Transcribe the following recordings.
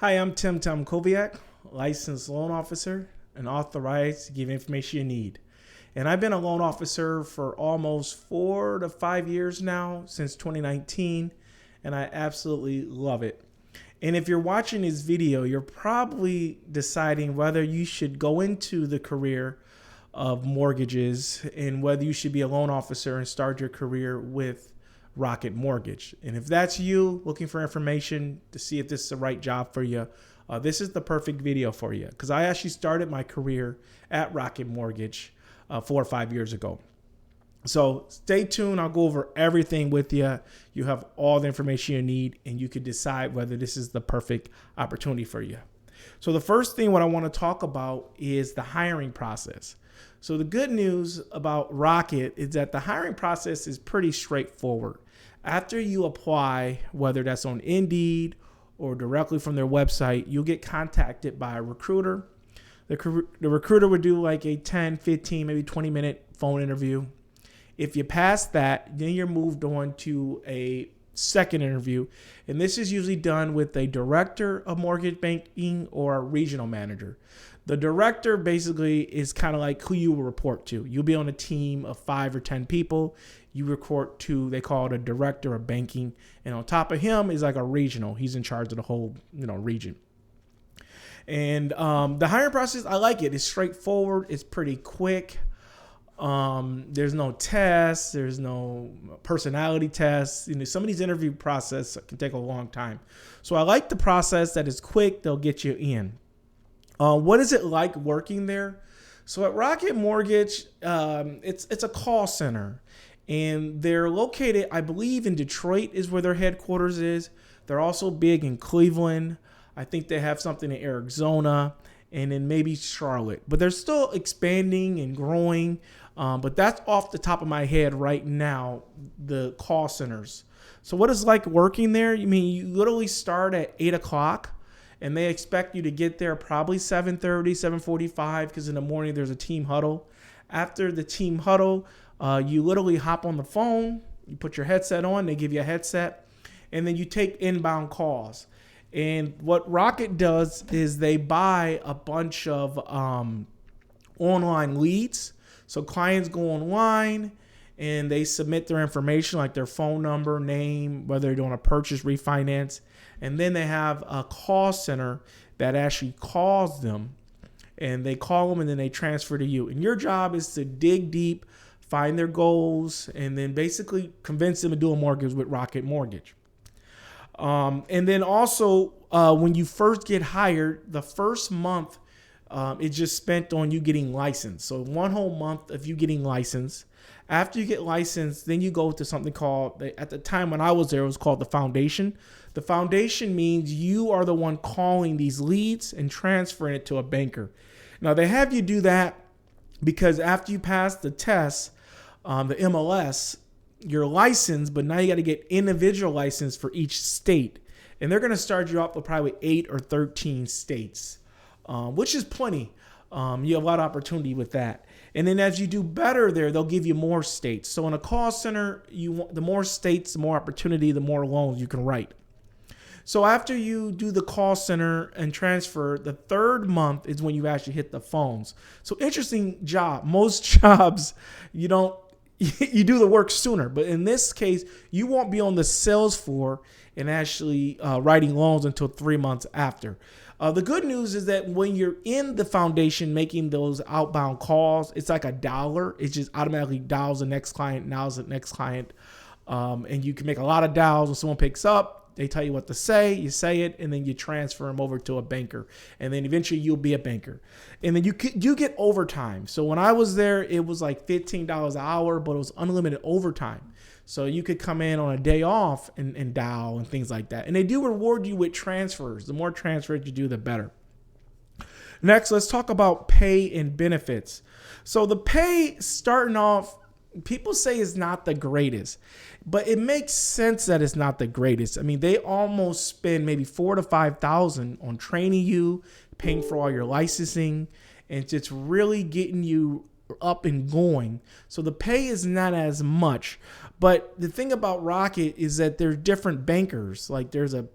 Hi, I'm 𝑇𝐞𝐥𝐸 𝐂𝐚𝐧, licensed loan officer and authorized to give information you need. And I've been a loan officer for almost 4 to 5 years now, since 2019, and I absolutely love it. And if you're watching this video, you're probably deciding whether you should go into the career of mortgages and whether you should be a loan officer and start your career with Rocket Mortgage. And if that's you looking for information to see if this is the right job for you, this is the perfect video for you, because I actually started my career at Rocket Mortgage 4 or 5 years ago. So stay tuned. I'll go over everything with you. You have all the information you need, and you can decide whether this is the perfect opportunity for you. So the first thing what I want to talk about is the hiring process. So the good news about Rocket is that the hiring process is pretty straightforward. After you apply, whether that's on Indeed or directly from their website, you'll get contacted by a recruiter. The recruiter would do like a 10, 15, maybe 20-minute phone interview. If you pass that, then you're moved on to a second interview. And this is usually done with a director of mortgage banking or a regional manager. The director basically is kind of like who you will report to. You'll be on a team of 5 or 10 people. You report to, they call it a director of banking. And on top of him is like a regional. He's in charge of the whole, region. And the hiring process, I like it. It's straightforward. It's pretty quick. There's no tests. There's no personality tests. Some of these interview process can take a long time. So I like the process that is quick. They'll get you in. What is it like working there? So at Rocket Mortgage, it's a call center, and they're located, I believe, in Detroit is where their headquarters is. They're also big in Cleveland. I think they have something in Arizona and then maybe Charlotte, but they're still expanding and growing. But that's off the top of my head right now, the call centers. So what is it like working there? You literally start at 8 o'clock. And they expect you to get there probably 7:30, 7:45, because in the morning there's a team huddle. After the team huddle, you literally hop on the phone, you put your headset on, they give you a headset, and then you take inbound calls. And what Rocket does is they buy a bunch of online leads. So clients go online and they submit their information, like their phone number, name, whether they're doing a purchase, refinance. And then they have a call center that actually calls them, and they call them and then they transfer to you. And your job is to dig deep, find their goals, and then basically convince them to do a mortgage with Rocket Mortgage. And then also when you first get hired, the first month it's just spent on you getting licensed. So 1 whole month of you getting licensed. After you get licensed, then you go to something called, at the time when I was there, it was called the foundation. The foundation means you are the one calling these leads and transferring it to a banker. Now, they have you do that because after you pass the test, the MLS, you're licensed, but now you got to get individual license for each state. And they're going to start you off with probably 8 or 13 states, which is plenty. You have a lot of opportunity with that. And then as you do better there, they'll give you more states. So in a call center, the more states, the more opportunity, the more loans you can write. So after you do the call center and transfer, the 3rd month is when you actually hit the phones. So interesting job. Most jobs, you do the work sooner. But in this case, you won't be on the sales floor and actually writing loans until 3 months after. The good news is that when you're in the foundation making those outbound calls, it's like a dialer. It just automatically dials the next client, dials the next client. And you can make a lot of dials. When someone picks up, they tell you what to say, you say it, and then you transfer them over to a banker. And then eventually you'll be a banker. And then you get overtime. So when I was there, it was like $15 an hour, but it was unlimited overtime. So you could come in on a day off and dial and things like that. And they do reward you with transfers. The more transfers you do, the better. Next, let's talk about pay and benefits. So the pay starting off, people say it's not the greatest, but it makes sense that it's not the greatest. They almost spend maybe $4,000 to $5,000 on training you, paying for all your licensing, and just really getting you up and going. So the pay is not as much. But the thing about Rocket is that there's different bankers. Like there's a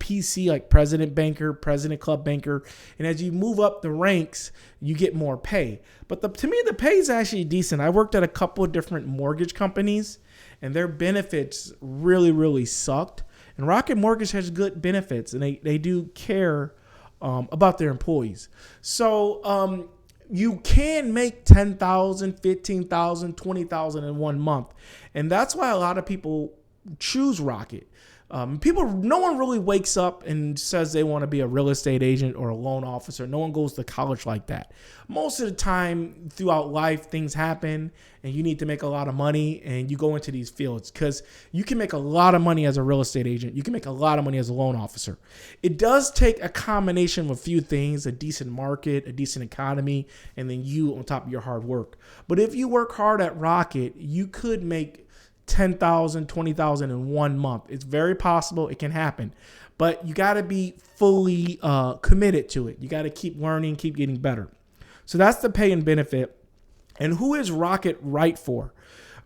PC, like president banker, president club banker. And as you move up the ranks, you get more pay. But to me, the pay is actually decent. I worked at a couple of different mortgage companies, and their benefits really, really sucked. And Rocket Mortgage has good benefits, and they do care about their employees. So you can make $10,000, $15,000, $20,000 in 1 month. And that's why a lot of people choose Rocket. No one really wakes up and says they want to be a real estate agent or a loan officer. No one goes to college like that. Most of the time throughout life, things happen and you need to make a lot of money and you go into these fields because you can make a lot of money as a real estate agent. You can make a lot of money as a loan officer. It does take a combination of a few things, a decent market, a decent economy, and then you on top of your hard work. But if you work hard at Rocket, you could make $10,000, $20,000 in 1 month. It's very possible. It can happen, but you got to be fully committed to it. You got to keep learning, keep getting better. So that's the pay and benefit. And who is Rocket right for?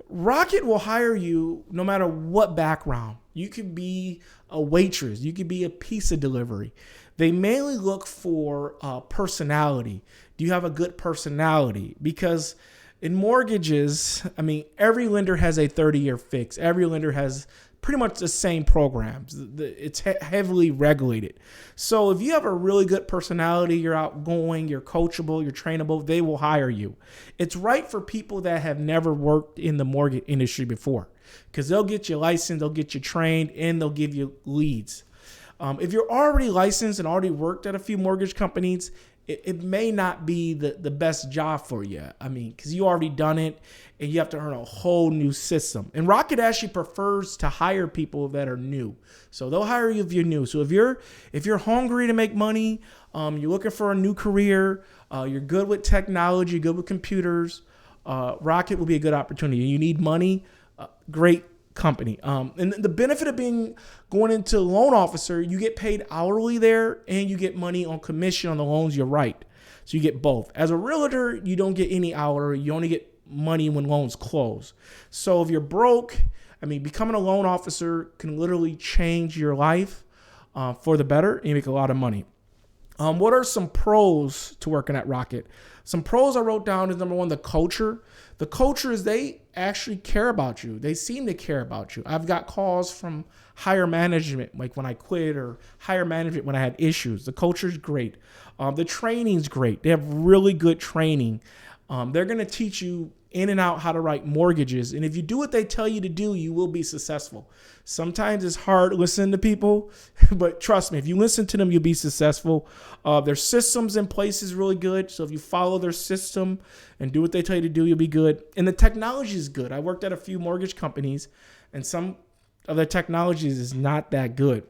Rocket will hire you no matter what background. You could be a waitress. You could be a pizza delivery. They mainly look for personality. Do you have a good personality? Because in mortgages, I mean, every lender has a 30-year fix. Every lender has pretty much the same programs. It's heavily regulated. So if you have a really good personality, you're outgoing, you're coachable, you're trainable, they will hire you. It's right for people that have never worked in the mortgage industry before because they'll get you licensed, they'll get you trained, and they'll give you leads. If you're already licensed and already worked at a few mortgage companies, it may not be the best job for you. I mean, because you already done it and you have to earn a whole new system. And Rocket actually prefers to hire people that are new. So they'll hire you if you're new. So if you're hungry to make money, you're looking for a new career, you're good with technology, good with computers, Rocket will be a good opportunity. You need money, great company. And the benefit of going into loan officer, you get paid hourly there and you get money on commission on the loans you write. So you get both. As a realtor, you don't get any hourly. You only get money when loans close. So if you're broke, I mean, becoming a loan officer can literally change your life for the better and you make a lot of money. What are some pros to working at Rocket? Some pros I wrote down is number one, the culture. The culture is they actually care about you. They seem to care about you. I've got calls from higher management, like when I quit, or higher management when I had issues. The culture is great. The training's great. They have really good training. They're going to teach you in and out how to write mortgages. And if you do what they tell you to do, you will be successful. Sometimes it's hard listening to people, but trust me, if you listen to them, you'll be successful. Their systems in place is really good. So if you follow their system and do what they tell you to do, you'll be good. And the technology is good. I worked at a few mortgage companies and some of their technologies is not that good.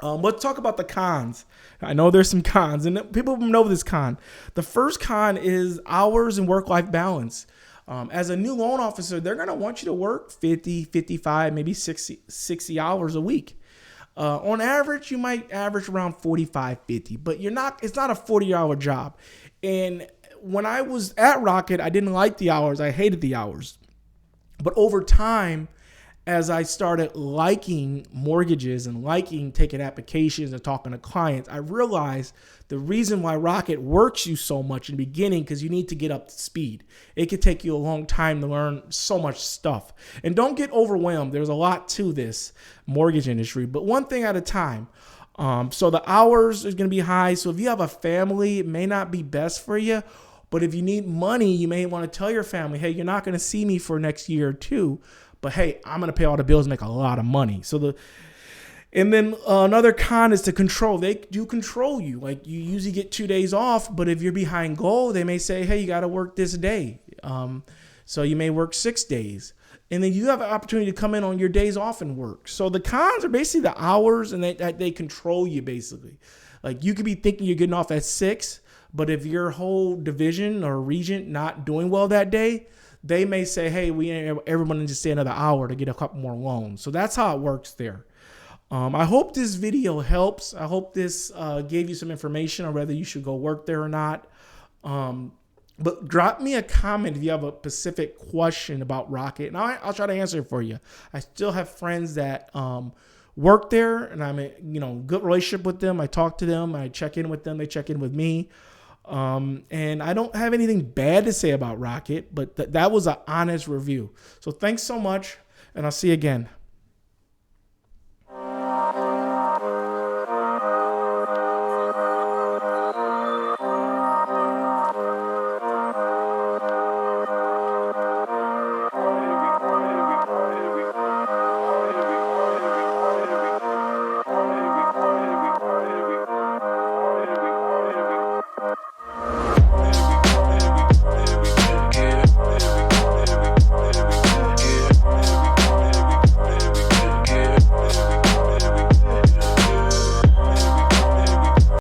Let's talk about the cons. I know there's some cons and people know this con. The first con is hours and work-life balance. As a new loan officer, they're going to want you to work 50, 55, maybe 60 hours a week. On average, you might average around 45, 50, but it's not a 40-hour job. And when I was at Rocket, I didn't like the hours. I hated the hours. But over time, as I started liking mortgages and liking taking applications and talking to clients, I realized the reason why Rocket works you so much in the beginning, because you need to get up to speed. It could take you a long time to learn so much stuff. And don't get overwhelmed. There's a lot to this mortgage industry, but one thing at a time. So the hours is going to be high. So if you have a family, it may not be best for you. But if you need money, you may want to tell your family, hey, you're not going to see me for next year or two. But hey, I'm going to pay all the bills and make a lot of money. And then another con is to control. They do control you. Like you usually get 2 days off, but if you're behind goal, they may say, hey, you got to work this day. So you may work 6 days. And then you have an opportunity to come in on your days off and work. So the cons are basically the hours and they control you basically. Like you could be thinking you're getting off at 6, but if your whole division or region not doing well that day, they may say, hey, everyone needs to stay another hour to get a couple more loans. So that's how it works there. I hope this video helps. I hope this gave you some information on whether you should go work there or not. But drop me a comment if you have a specific question about Rocket, and I'll try to answer it for you. I still have friends that work there, and I'm in, good relationship with them. I talk to them. I check in with them. They check in with me. And I don't have anything bad to say about Rocket, but that was an honest review. So thanks so much, and I'll see you again.